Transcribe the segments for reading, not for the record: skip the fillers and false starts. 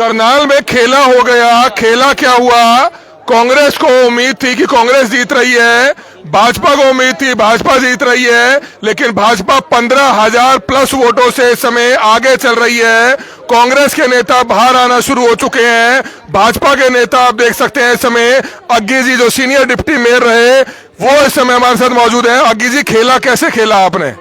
करनाल में खेला हो गया। खेला क्या हुआ? कांग्रेस को उम्मीद थी कि कांग्रेस जीत रही है, भाजपा को उम्मीद थी भाजपा जीत रही है, लेकिन भाजपा 15,000 प्लस वोटों से इस समय आगे चल रही है। कांग्रेस के नेता बाहर आना शुरू हो चुके हैं। भाजपा के नेता आप देख सकते हैं इस समय अग्गी जी जो सीनियर डिप्टी मेयर रहे वो इस समय हमारे साथ मौजूद है। अग्गी जी, खेला कैसे खेला आपने?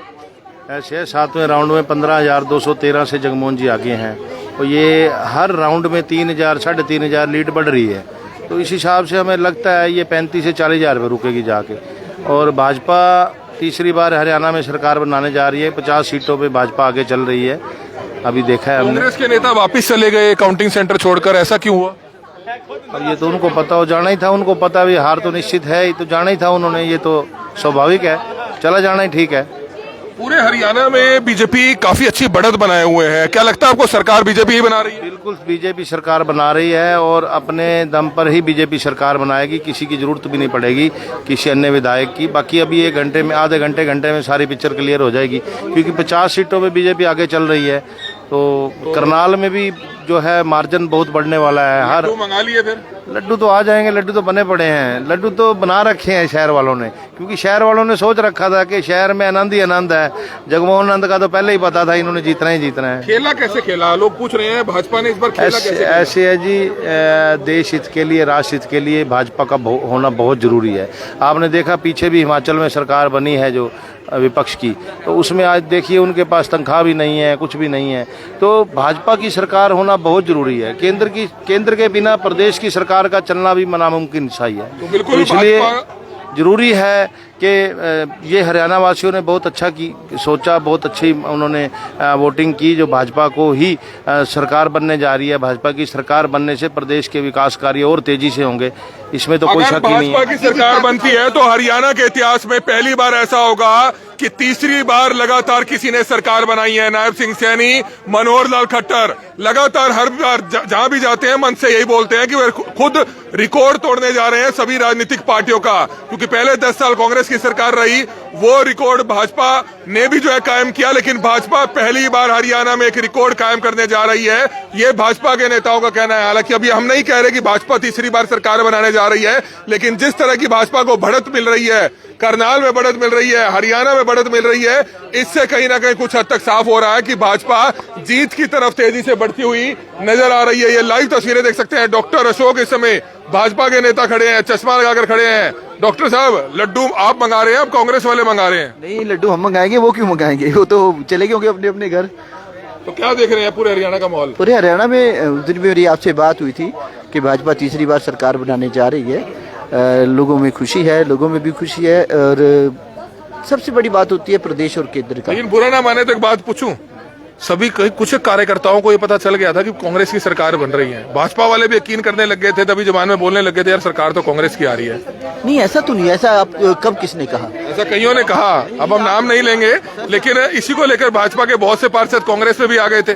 ऐसे 7वें राउंड में 15,213 से जगमोहन जी आगे हैं और ये हर राउंड में 3,000 3,500 लीड बढ़ रही है। तो इस हिसाब से हमें लगता है ये 35 से 40,000 पे रुकेगी जाके। और भाजपा तीसरी बार हरियाणा में सरकार बनाने जा रही है। 50 सीटों पे भाजपा आगे चल रही है। अभी देखा है हमने। कांग्रेस के नेता वापस चले गए काउंटिंग सेंटर छोड़कर, ऐसा क्यों हुआ? अब ये तो उनको पता हो, जाना ही था। उनको पता भी हार तो निश्चित है, ये तो जाना ही था उन्होंने। ये तो स्वाभाविक है, चला जाना ही ठीक है। पूरे हरियाणा में बीजेपी काफी अच्छी बढ़त बनाए हुए है। क्या लगता है आपको सरकार बीजेपी ही बना रही है? बिल्कुल बीजेपी सरकार बना रही है और अपने दम पर ही बीजेपी सरकार बनाएगी। किसी की जरूरत भी नहीं पड़ेगी किसी अन्य विधायक की। बाकी अभी 1 घंटे में आधे घंटे में सारी पिक्चर क्लियर हो जाएगी, क्योंकि 50 सीटों में बीजेपी आगे चल रही है। तो करनाल में भी जो है मार्जिन बहुत बढ़ने वाला है। हर मंगा लिए फिर लड्डू तो आ जाएंगे, लड्डू तो बने पड़े हैं। लड्डू तो बना रखे हैं शहर वालों ने, क्योंकि शहर वालों ने सोच रखा था कि शहर में आनंद ही आनंद है। जगमोहन नंद का तो पहले ही पता था इन्होंने जीतना ही जीतना है। खेला कैसे खेला? लोग पूछ रहे हैं भाजपा ने इस बार खेला कैसे खेला? ऐसे है जी, देश हित के लिए, राष्ट्र हित के लिए भाजपा का होना बहुत जरूरी है। आपने देखा पीछे भी हिमाचल में सरकार बनी है जो विपक्ष की, तो उसमें आज देखिए उनके पास तनख्वाह भी नहीं है, कुछ भी नहीं है। तो भाजपा की सरकार होना बहुत जरूरी है। केंद्र के बिना प्रदेश की सरकार का चलना भी नामुमकिन सा ही है। तो बिल्कुल इसलिए जरूरी है कि ये हरियाणा वासियों ने बहुत अच्छा सोचा, बहुत अच्छी उन्होंने वोटिंग की जो भाजपा को ही सरकार बनने जा रही है। भाजपा की सरकार बनने से प्रदेश के विकास कार्य और तेजी से होंगे, इसमें तो कोई शक ही नहीं है। भाजपा की सरकार बनती है तो हरियाणा के इतिहास में पहली बार ऐसा होगा कि तीसरी बार लगातार किसी ने सरकार बनाई है। नायब सिंह सैनी, मनोहर लाल खट्टर लगातार हर बार जहां भी जाते हैं मन से यही बोलते हैं कि वे खुद रिकॉर्ड तोड़ने जा रहे हैं सभी राजनीतिक पार्टियों का, क्योंकि पहले 10 साल कांग्रेस की सरकार रही, वो रिकॉर्ड भाजपा ने भी जो है कायम किया, लेकिन भाजपा पहली बार हरियाणा में एक रिकॉर्ड कायम करने जा रही है। ये भाजपा के नेताओं का कहना है। हालांकि अभी हम नहीं कह रहे कि भाजपा तीसरी बार सरकार बनाने जा रही है, लेकिन जिस तरह की भाजपा को बढ़त मिल रही है, करनाल में बढ़त मिल रही है, हरियाणा में बढ़त मिल रही है, इससे कहीं ना कहीं कुछ हद तक साफ हो रहा है कि भाजपा जीत की तरफ तेजी से बढ़ती हुई नजर आ रही है। ये लाइव तस्वीरें देख सकते हैं। डॉक्टर अशोक इस समय भाजपा के नेता खड़े हैं, चश्मा लगाकर खड़े हैं। डॉक्टर साहब, लड्डू आप मंगा रहे हैं, अब कांग्रेस वाले मंगा रहे हैं? नहीं, लड्डू हम मंगाएंगे, वो क्यों मंगाएंगे, वो तो चले गए होंगे अपने अपने घर। तो क्या देख रहे हैं पूरे हरियाणा का माहौल? पूरे हरियाणा में उस दिन मेरी आपसे बात हुई थी कि भाजपा तीसरी बार सरकार बनाने जा रही है। लोगों में खुशी है, लोगों में भी खुशी है, और सबसे बड़ी बात होती है प्रदेश और केंद्र का। लेकिन बुरा ना माने तो एक बात पूछूं, सभी कुछ कार्यकर्ताओं को ये पता चल गया था कि कांग्रेस की सरकार बन रही है। भाजपा वाले भी यकीन करने लग गए थे, तभी जबान में बोलने लग गए थे यार सरकार तो कांग्रेस की आ रही है। नहीं, ऐसा तो नहीं। ऐसा आप कब किसने कहा? ऐसा कईयों ने कहा, अब हम नाम नहीं लेंगे, लेकिन इसी को लेकर भाजपा के बहुत से पार्षद कांग्रेस में भी आ गए थे।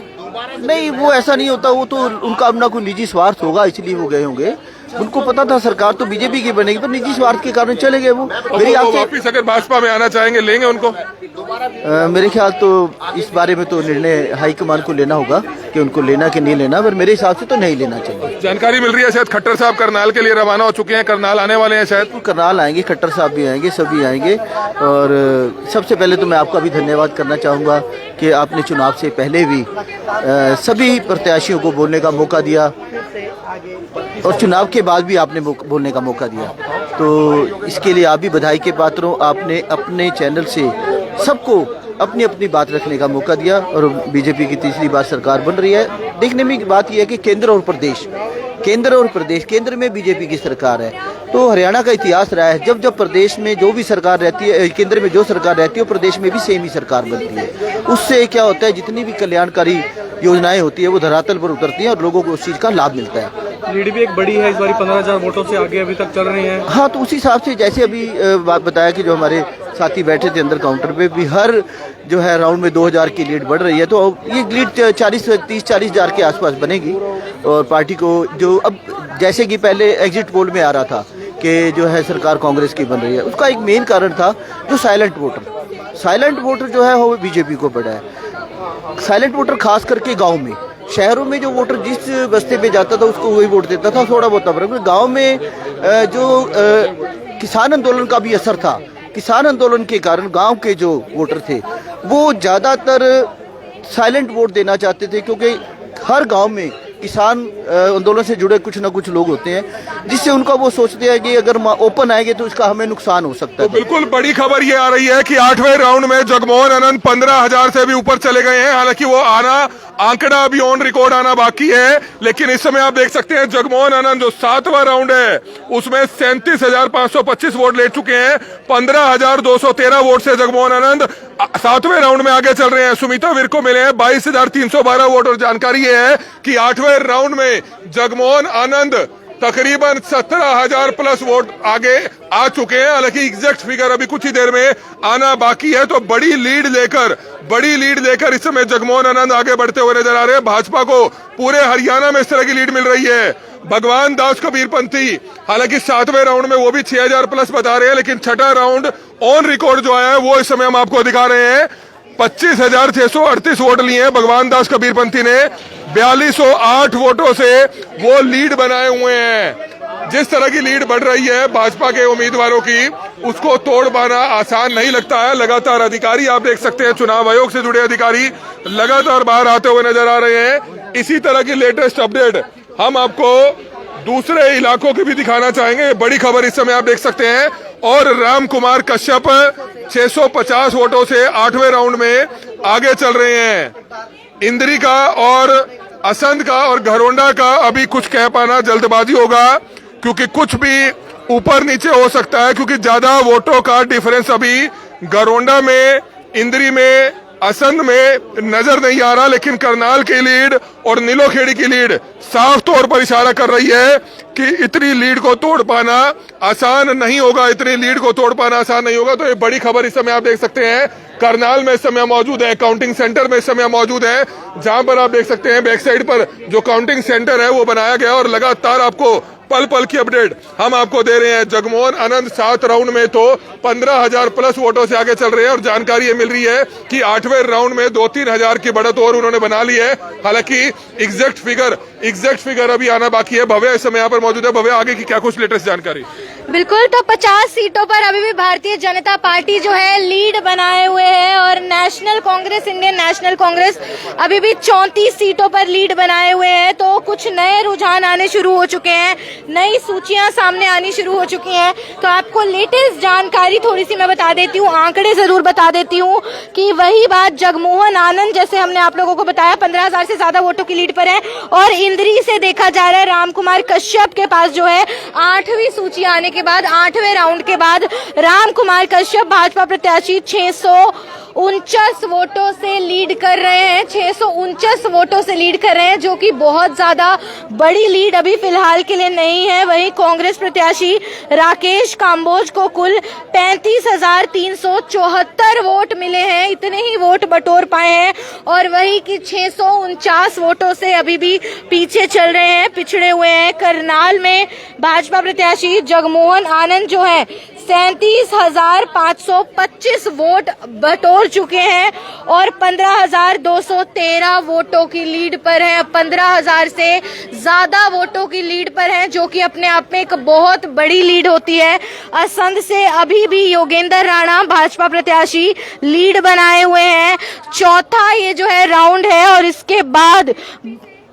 नहीं, वो ऐसा नहीं होता। वो तो उनका अपना कोई निजी स्वार्थ होगा, इसलिए वो गए होंगे। उनको पता था सरकार तो बीजेपी की बनेगी, तो निजी स्वार्थ के कारण चले गए वो। मेरी आपसे वापिस अगर भाजपा में आना चाहेंगे, लेंगे उनको? मेरे ख्याल तो इस बारे में तो निर्णय हाईकमान को लेना होगा कि उनको लेना कि नहीं लेना, पर मेरे हिसाब से तो नहीं लेना चाहिए। जानकारी मिल रही है शायद खट्टर साहब करनाल के लिए रवाना हो चुके हैं, करनाल आने वाले हैं शायद। करनाल आएंगे, खट्टर साहब भी आएंगे, सभी आएंगे। और सबसे पहले तो मैं आपका भी धन्यवाद करना चाहूँगा कि आपने चुनाव से पहले भी सभी प्रत्याशियों को बोलने का मौका दिया और चुनाव के बाद भी आपने बोलने का मौका दिया। तो इसके लिए आप भी बधाई के पात्र हो। आपने अपने चैनल से सबको अपनी अपनी बात रखने का मौका दिया और बीजेपी की तीसरी बार सरकार बन रही है। देखने में बात यह है कि केंद्र और प्रदेश, केंद्र में बीजेपी की सरकार है। तो हरियाणा का इतिहास रहा है, जब जब प्रदेश में जो भी सरकार रहती है, केंद्र में जो सरकार रहती है, प्रदेश में भी सेम ही सरकार बनती है। उससे क्या होता है, जितनी भी कल्याणकारी योजनाएं होती है वो धरातल पर उतरती हैं और लोगों को उस चीज़ का लाभ मिलता है। लीड भी एक बड़ी है, इस बार 15,000 वोटों से आगे अभी तक चल रही है। हाँ, तो उसी हिसाब से जैसे अभी बात बताया कि जो हमारे साथी बैठे थे अंदर काउंटर पे भी, हर जो है राउंड में 2,000 की लीड बढ़ रही है। तो ये लीड 30-40,000 के आसपास बनेगी। और पार्टी को जो अब जैसे कि पहले एग्जिट पोल में आ रहा था कि जो है सरकार कांग्रेस की बन रही है, उसका एक मेन कारण था जो साइलेंट वोटर जो है वो बीजेपी को बढ़ा है। साइलेंट वोटर खास करके गाँव में, शहरों में जो वोटर जिस बस्ते पे जाता था उसको वही वोट देता था, थोड़ा बहुत फर्क। गाँव में जो किसान आंदोलन का भी असर था, किसान आंदोलन के कारण गांव के जो वोटर थे वो ज़्यादातर साइलेंट वोट देना चाहते थे, क्योंकि हर गांव में किसान आंदोलन से जुड़े कुछ ना कुछ लोग होते हैं, जिससे उनका वो सोचते हैं कि अगर ओपन आएंगे तो इसका हमें नुकसान हो सकता है। तो बिल्कुल बड़ी खबर ये आ रही है कि 8वें राउंड में जगमोहन आनंद 15,000 से भी ऊपर चले गए हैं। हालांकि वो आंकड़ा अभी ऑन रिकॉर्ड आना बाकी है, लेकिन इस समय आप देख सकते हैं जगमोहन आनंद जो 7वां राउंड है उसमें 37,525 वोट ले चुके हैं। 15,213 वोट से जगमोहन आनंद 7वें राउंड में आगे चल रहे हैं। सुमिता विर्क को मिले हैं 22,312 वोट। और जानकारी ये है कि 8वें राउंड में जगमोहन आनंद तकरीबन 17,000 प्लस वोट आगे आ चुके हैं। हालांकि एग्जैक्ट फिगर अभी कुछ ही देर में आना बाकी है। तो बड़ी लीड लेकर इस समय जगमोहन आनंद आगे बढ़ते हुए नजर आ रहे हैं। भाजपा को पूरे हरियाणा में इस तरह की लीड मिल रही है। भगवान दास कबीरपंथी हालांकि 7वें राउंड में वो भी 6,000 प्लस बता रहे हैं, लेकिन छठा राउंड ऑन रिकॉर्ड जो आया है वो इस समय हम आपको दिखा रहे हैं। 25,638 वोट लिए हैं भगवान दास कबीरपंथी ने। 4,208 वोटों से वो लीड बनाए हुए हैं। जिस तरह की लीड बढ़ रही है भाजपा के उम्मीदवारों की, उसको तोड़ पाना आसान नहीं लगता है। लगातार अधिकारी आप देख सकते हैं, चुनाव आयोग से जुड़े अधिकारी लगातार बाहर आते हुए नजर आ रहे हैं। इसी तरह की लेटेस्ट अपडेट हम आपको दूसरे इलाकों की भी दिखाना चाहेंगे। बड़ी खबर इस समय आप देख सकते हैं। और राम कुमार कश्यप 650 वोटों से 8वें राउंड में आगे चल रहे हैं। इंद्री का और असंध का और घरोंडा का अभी कुछ कह पाना जल्दबाजी होगा, क्योंकि कुछ भी ऊपर नीचे हो सकता है, क्योंकि ज्यादा वोटों का डिफरेंस अभी घरोंडा में, इंद्री में, असंध में नजर नहीं आ रहा। लेकिन करनाल की लीड और नीलोखेड़ी की लीड साफ तौर पर इशारा कर रही है कि इतनी लीड को तोड़ पाना आसान नहीं होगा, इतनी लीड को तोड़ पाना आसान नहीं होगा। तो ये बड़ी खबर इस समय आप देख सकते हैं। करनाल में इस समय मौजूद है, काउंटिंग सेंटर में इस समय मौजूद है, जहां पर आप देख सकते हैं बैक साइड पर जो काउंटिंग सेंटर है वो बनाया गया। और लगातार आपको पल पल की अपडेट हम आपको दे रहे हैं। जगमोहन आनंद 7 राउंड में तो 15,000 प्लस वोटों से आगे चल रहे हैं। और जानकारी ये मिल रही है कि 8वें राउंड में 2-3 हजार की बढ़त और उन्होंने बना ली है। हालांकि एग्जैक्ट फिगर अभी आना बाकी है। भव्य इस समय यहाँ पर मौजूद है। भव्य, आगे की क्या कुछ लेटेस्ट जानकारी? बिल्कुल, तो 50 सीटों पर अभी भी भारतीय जनता पार्टी जो है लीड बनाए हुए है और national Congress, Indian national Congress अभी भी 34 सीटों पर लीड बनाए हुए हैं। तो कुछ नए रुझान आने शुरू हो चुके हैं, नई सूचियां सामने आनी शुरू हो चुकी हैं। तो आपको लेटेस्ट जानकारी थोड़ी सी मैं बता देती हूँ, आंकड़े जरूर बता देती हूँ कि वही बात जगमोहन आनंद, जैसे हमने आप लोगों को बताया, 15,000 से ज्यादा वोटों की लीड पर है। और इंद्री से देखा जा रहा है राम कुमार कश्यप के पास जो है 8वीं सूची आने के बाद, 8वें राउंड के बाद राम कुमार कश्यप भाजपा प्रत्याशी 649 वोटों से लीड कर रहे हैं। 649 वोटों से लीड कर रहे हैं, जो कि बहुत ज्यादा बड़ी लीड अभी फिलहाल के लिए नहीं है। वहीं कांग्रेस प्रत्याशी राकेश काम्बोज को कुल 35,374 वोट मिले हैं, इतने ही वोट बटोर पाए हैं। और वही कि 649 वोटों से अभी भी पीछे चल रहे हैं, पिछड़े हुए हैं। करनाल में भाजपा प्रत्याशी जगमोहन आनंद जो है 37,525 वोट बटोर चुके हैं और 15,213 वोटों की लीड पर है। 15,000 से ज्यादा वोटों की लीड पर है, जो कि अपने आप में एक बहुत बड़ी लीड होती है। असंध से अभी भी योगेंद्र राणा भाजपा प्रत्याशी लीड बनाए हुए हैं। चौथा ये जो है राउंड है और इसके बाद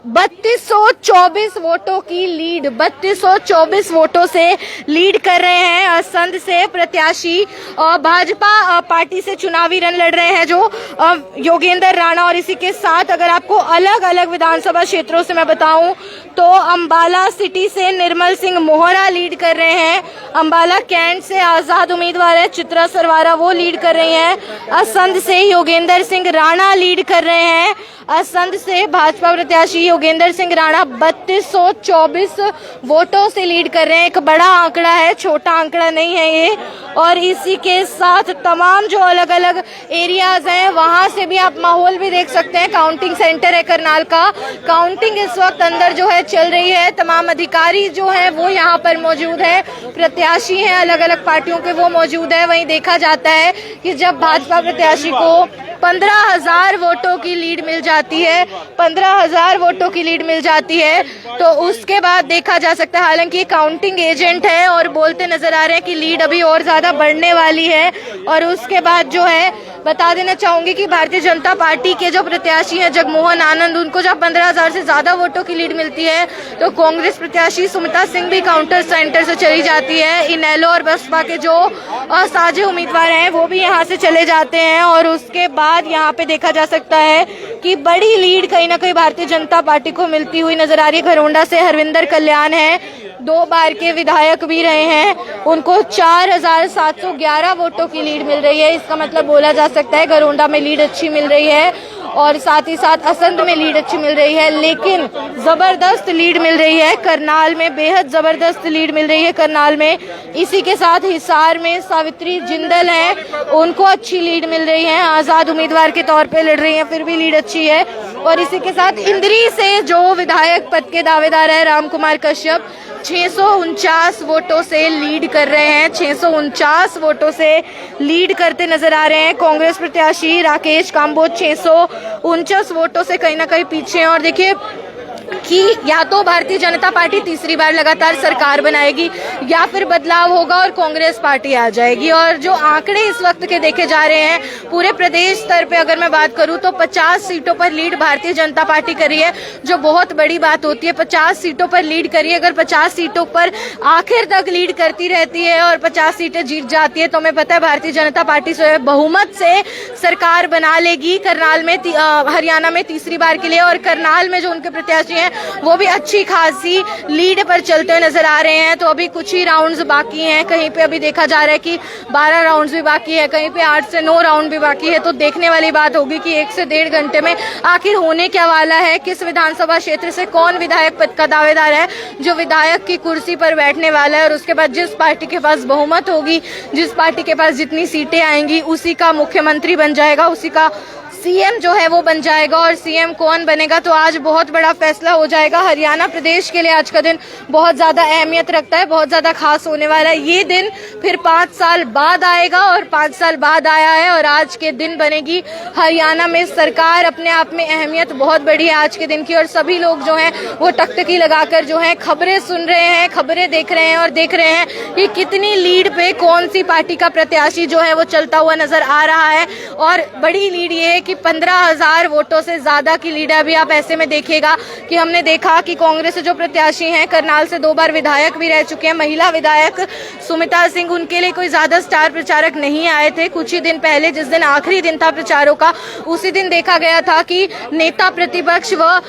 3224 वोटों की लीड, 3224 वोटों से लीड कर रहे हैं। असंध से प्रत्याशी भाजपा पार्टी से चुनावी रण लड़ रहे हैं जो योगेंद्र राणा। और इसी के साथ अगर आपको अलग अलग विधानसभा क्षेत्रों से मैं बताऊं तो अंबाला सिटी से निर्मल सिंह मोहरा लीड कर रहे हैं। अंबाला कैंट से आजाद उम्मीदवार है चित्रा सरवारा, वो लीड कर रही हैं। असंध से योगेंद्र सिंह राणा लीड कर रहे हैं। असंध से भाजपा प्रत्याशी योगेंद्र सिंह राणा 3224 वोटों से लीड कर रहे हैं। एक बड़ा आंकड़ा है, छोटा आंकड़ा नहीं है ये। और इसी के साथ तमाम जो अलग अलग एरियाज हैं वहां से भी आप माहौल भी देख सकते हैं। काउंटिंग सेंटर है करनाल का, काउंटिंग इस वक्त अंदर जो है चल रही है। तमाम अधिकारी जो हैं वो यहाँ पर मौजूद है, प्रत्याशी हैं अलग अलग पार्टियों के वो मौजूद है। वहीं देखा जाता है कि जब भाजपा प्रत्याशी को 15,000 वोटों की लीड मिल जाती है, 15,000 वोटों की लीड मिल जाती है, तो उसके बाद देखा जा सकता है, हालांकि ये काउंटिंग एजेंट है और बोलते नजर आ रहे हैं कि लीड अभी और ज्यादा बढ़ने वाली है। और उसके बाद जो है बता देना चाहूंगी कि भारतीय जनता पार्टी के जो प्रत्याशी हैं जगमोहन आनंद, उनको जब 15,000 से ज्यादा वोटों की लीड मिलती है तो कांग्रेस प्रत्याशी सुमित्रा सिंह भी काउंटर सेंटर से चली जाती है। इनेलो और बसपा के जो साझे उम्मीदवार हैं वो भी यहाँ से चले जाते हैं। और उसके बाद यहाँ पे देखा जा सकता है कि बड़ी लीड कहीं ना कहीं भारतीय जनता पार्टी को मिलती हुई नजर आ रही है। घरोंडा से हरविंदर कल्याण है, 2 बार के विधायक भी रहे हैं, उनको 4,711 वोटों की लीड मिल रही है। इसका मतलब बोला जा सकता है घरोंडा में लीड अच्छी मिल रही है और साथ ही साथ असंध में लीड अच्छी मिल रही है, लेकिन जबरदस्त लीड मिल रही है करनाल में, बेहद जबरदस्त लीड मिल रही है करनाल में। इसी के साथ हिसार में सावित्री जिंदल हैं, उनको अच्छी लीड मिल रही है, आजाद उम्मीदवार के तौर पे लड़ रही हैं, फिर भी लीड अच्छी है। और इसी के साथ इंद्री से जो विधायक पद के दावेदार है राम कुमार कश्यप, 649 वोटों से लीड कर रहे हैं, 649 वोटों से लीड करते नजर आ रहे हैं। कांग्रेस प्रत्याशी राकेश काम्बोज 649 वोटों से कहीं ना कहीं पीछे हैं। और देखिए कि या तो भारतीय जनता पार्टी तीसरी बार लगातार सरकार बनाएगी या फिर बदलाव होगा और कांग्रेस पार्टी आ जाएगी। और जो आंकड़े इस वक्त के देखे जा रहे हैं पूरे प्रदेश स्तर पे अगर मैं बात करूं तो 50 सीटों पर लीड भारतीय जनता पार्टी करी है, जो बहुत बड़ी बात होती है। 50 सीटों पर लीड करी है, अगर 50 सीटों पर आखिर तक लीड करती रहती है और 50 सीटें जीत जाती है तो हमें पता है भारतीय जनता पार्टी से बहुमत से सरकार बना लेगी करनाल में, हरियाणा में तीसरी बार के लिए। और करनाल में जो उनके प्रत्याशी हैं वो भी अच्छी खासी लीड पर चलते हुए नजर आ रहे हैं। तो अभी कुछ ही राउंड्स बाकी हैं, कहीं पे अभी देखा जा रहा है कि 12 राउंड्स भी बाकी है, कहीं पे 8 से 9 राउंड भी बाकी है। तो देखने वाली बात होगी कि 1 से 1.5 घंटे में आखिर होने क्या वाला है, किस विधानसभा क्षेत्र से कौन विधायक पद का दावेदार है जो विधायक की कुर्सी पर बैठने वाला है। और उसके बाद जिस पार्टी के पास बहुमत होगी, जिस पार्टी के पास जितनी सीटें आएंगी, उसी का मुख्यमंत्री बन जाएगा, उसी का सीएम जो है वो बन जाएगा। और सीएम कौन बनेगा तो आज बहुत बड़ा फैसला हो जाएगा। हरियाणा प्रदेश के लिए आज का दिन बहुत ज्यादा अहमियत रखता है, बहुत ज्यादा खास होने वाला है। ये दिन फिर 5 साल बाद आएगा और 5 साल बाद आया है और आज के दिन बनेगी हरियाणा में सरकार। अपने आप में अहमियत बहुत बड़ी है आज के दिन की। और सभी लोग जो हैं वो टकटकी लगाकर जो है खबरें सुन रहे हैं, खबरें देख रहे हैं और देख रहे हैं कि कितनी लीड पे कौन सी पार्टी का प्रत्याशी जो है वो चलता हुआ नजर आ रहा है। और बड़ी लीड ये है कि 15,000 वोटों से ज्यादा की लीड है। अभी आप ऐसे में देखिएगा कि हमने देखा कि कांग्रेस से जो प्रत्याशी हैं करनाल से 2 बार विधायक भी रह चुके हैं, महिला विधायक सुमित्रा सिंह, उनके लिए कोई ज्यादा स्टार प्रचारक नहीं आए थे। कुछ ही दिन पहले जिस दिन आखिरी दिन था प्रचारों का, उसी दिन देखा गया था कि नेता प्रतिपक्ष व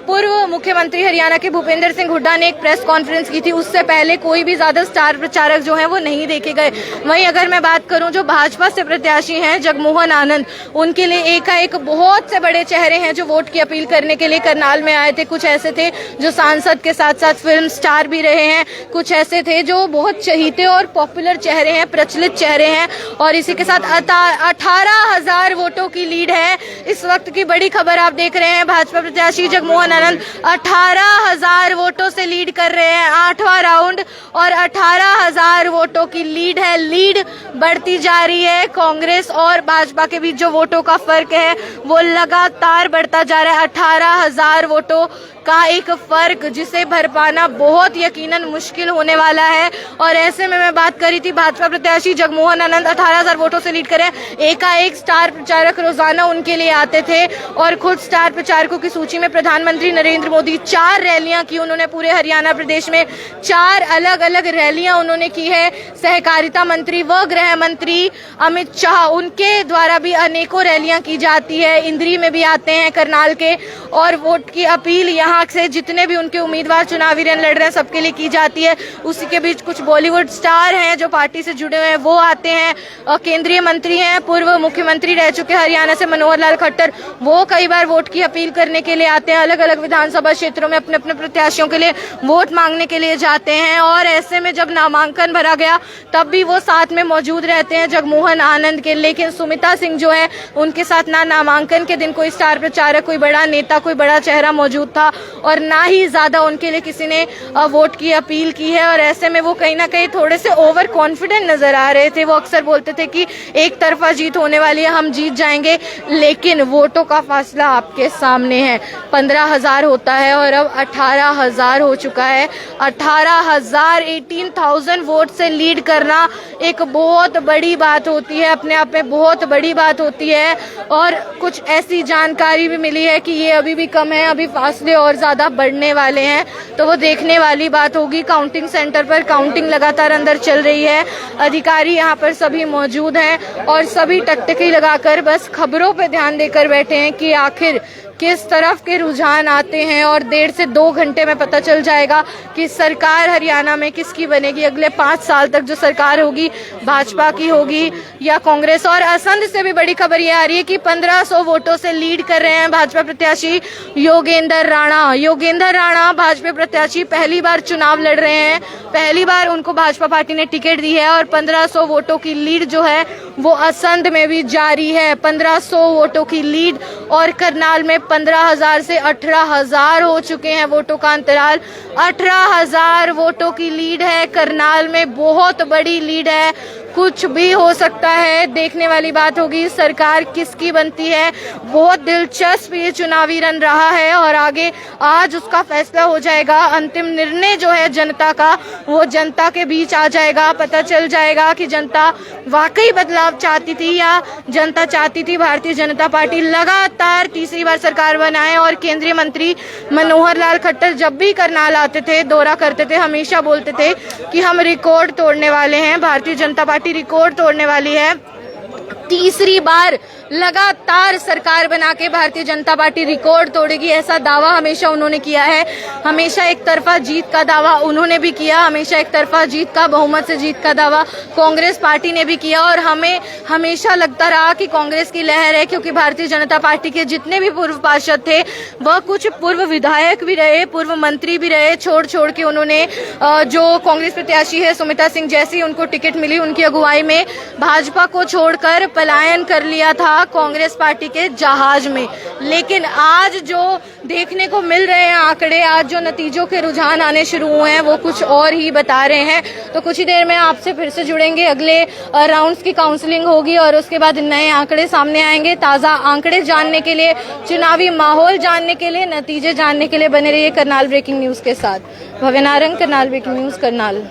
पूर्व मुख्यमंत्री हरियाणा के भूपेंद्र सिंह हुड्डा ने एक प्रेस कॉन्फ्रेंस की थी। उससे पहले कोई भी ज्यादा स्टार प्रचारक जो है वो नहीं देखे गए। वहीं अगर मैं बात करूं जो भाजपा से प्रत्याशी हैं जगमोहन आनंद, उनके लिए एक बहुत से बड़े चेहरे हैं जो वोट की अपील करने के लिए करनाल में आए थे। कुछ ऐसे थे जो सांसद के साथ साथ फिल्म स्टार भी रहे हैं, कुछ ऐसे थे जो बहुत चहीते और पॉपुलर चेहरे हैं, प्रचलित चेहरे हैं। और इसी के साथ 18,000 वोटों की लीड है। इस वक्त की बड़ी खबर आप देख रहे हैं, भाजपा प्रत्याशी जगमोहन आनंद 18,000 वोटों से लीड कर रहे हैं, 8वां राउंड और 18,000 वोटों की लीड है। लीड बढ़ती जा रही है। कांग्रेस और भाजपा के बीच जो वोटों का फर्क है वो लगातार बढ़ता जा रहा है। 18,000 वोटों का एक फर्क जिसे भर पाना बहुत यकीनन मुश्किल होने वाला है। और ऐसे में मैं बात करी थी भाजपा प्रत्याशी जगमोहन आनंद 18,000 वोटों से लीड करे। एकाएक स्टार प्रचारक रोजाना उनके लिए आते थे और खुद स्टार प्रचारकों की सूची में प्रधानमंत्री नरेंद्र मोदी, 4 रैलियां की उन्होंने पूरे हरियाणा प्रदेश में, 4 अलग अलग रैलियां उन्होंने की है। सहकारिता मंत्री व गृह मंत्री अमित शाह, उनके द्वारा भी अनेकों रैलियां की जाती है। इंद्री में भी आते हैं करनाल के और वोट की अपील यहाँ यहाँ से जितने भी उनके उम्मीदवार चुनावी रण लड़ रहे हैं सबके लिए की जाती है। उसी के बीच कुछ बॉलीवुड स्टार हैं जो पार्टी से जुड़े हुए हैं, वो आते हैं। केंद्रीय मंत्री हैं, पूर्व मुख्यमंत्री रह चुके हरियाणा से मनोहर लाल खट्टर, वो कई बार वोट की अपील करने के लिए आते हैं। अलग अलग विधानसभा क्षेत्रों में अपने अपने प्रत्याशियों के लिए वोट मांगने के लिए जाते हैं। और ऐसे में जब नामांकन भरा गया तब भी वो साथ में मौजूद रहते हैं जगमोहन आनंद के। लेकिन सुमिता सिंह जो है उनके साथ ना नामांकन के दिन कोई स्टार प्रचारक, कोई बड़ा नेता, कोई बड़ा चेहरा मौजूद था और ना ही ज्यादा उनके लिए किसी ने वोट की अपील की है। और ऐसे में वो कहीं ना कहीं थोड़े से ओवर कॉन्फिडेंट नजर आ रहे थे। वो अक्सर बोलते थे कि एक तरफा जीत होने वाली है, हम जीत जाएंगे। लेकिन वोटों का फासला आपके सामने है, 15,000 होता है और अब 18,000 हो चुका है। 18,000 वोट से लीड करना एक बहुत बड़ी बात होती है, अपने आप में बहुत बड़ी बात होती है। और कुछ ऐसी जानकारी भी मिली है कि ये अभी भी कम है, अभी फासले और ज्यादा बढ़ने वाले हैं। तो वो देखने वाली बात होगी। काउंटिंग सेंटर पर काउंटिंग लगातार अंदर चल रही है, अधिकारी यहाँ पर सभी मौजूद हैं और सभी टकटकी लगाकर बस खबरों पे ध्यान देकर बैठे हैं कि आखिर किस तरफ के रुझान आते हैं। और 1.5 से 2 घंटे में पता चल जाएगा कि सरकार हरियाणा में किसकी बनेगी। अगले 5 साल तक जो सरकार होगी भाजपा की होगी या कांग्रेस। और असंध से भी बड़ी खबर ये आ रही है कि 1500 वोटों से लीड कर रहे हैं भाजपा प्रत्याशी योगेंद्र राणा। योगेंद्र राणा भाजपा प्रत्याशी पहली बार चुनाव लड़ रहे हैं, पहली बार उनको भाजपा पार्टी ने टिकट दी है और 1500 वोटों की लीड जो है वो असंध में भी जारी है। 1500 वोटों की लीड और करनाल में 15,000 से 18,000 हो चुके हैं वोटों का अंतराल। 18,000 वोटों की लीड है करनाल में, बहुत बड़ी लीड है। कुछ भी हो सकता है, देखने वाली बात होगी सरकार किसकी बनती है। बहुत दिलचस्प ये चुनावी रण रहा है और आगे आज उसका फैसला हो जाएगा। अंतिम निर्णय जो है जनता का वो जनता के बीच आ जाएगा। पता चल जाएगा कि जनता वाकई बदलाव चाहती थी या जनता चाहती थी भारतीय जनता पार्टी लगातार तीसरी बार सरकार बनाए। और केंद्रीय मंत्री मनोहर लाल खट्टर जब भी करनाल आते थे, दौरा करते थे, हमेशा बोलते थे कि हम रिकॉर्ड तोड़ने वाले हैं, भारतीय जनता पार्टी रिकॉर्ड तोड़ने वाली है। तीसरी बार लगातार सरकार बना के भारतीय जनता पार्टी रिकॉर्ड तोड़ेगी, ऐसा दावा हमेशा उन्होंने किया है। हमेशा एक तरफा जीत का दावा उन्होंने भी किया, हमेशा एक तरफा जीत का, बहुमत से जीत का दावा कांग्रेस पार्टी ने भी किया। और हमें हमेशा लगता रहा कि कांग्रेस की लहर है, क्योंकि भारतीय जनता पार्टी के जितने भी पूर्व पार्षद थे वह कुछ पूर्व विधायक भी रहे, पूर्व मंत्री भी रहे। छोड़ छोड़ के उन्होंने जो कांग्रेस प्रत्याशी है सुमिता सिंह, जैसी उनको टिकट मिली उनकी अगुवाई में भाजपा को छोड़कर पलायन कर लिया था कांग्रेस पार्टी के जहाज में। लेकिन आज जो देखने को मिल रहे हैं आंकड़े, आज जो नतीजों के रुझान आने शुरू हुए हैं वो कुछ और ही बता रहे हैं। तो कुछ ही देर में आपसे फिर से जुड़ेंगे, अगले राउंड्स की काउंसलिंग होगी और उसके बाद नए आंकड़े सामने आएंगे। ताजा आंकड़े जानने के लिए, चुनावी माहौल जानने के लिए, नतीजे जानने के लिए बने रहिए करनाल ब्रेकिंग न्यूज के साथ। भव्य नारंग, करनाल ब्रेकिंग न्यूज, करनाल।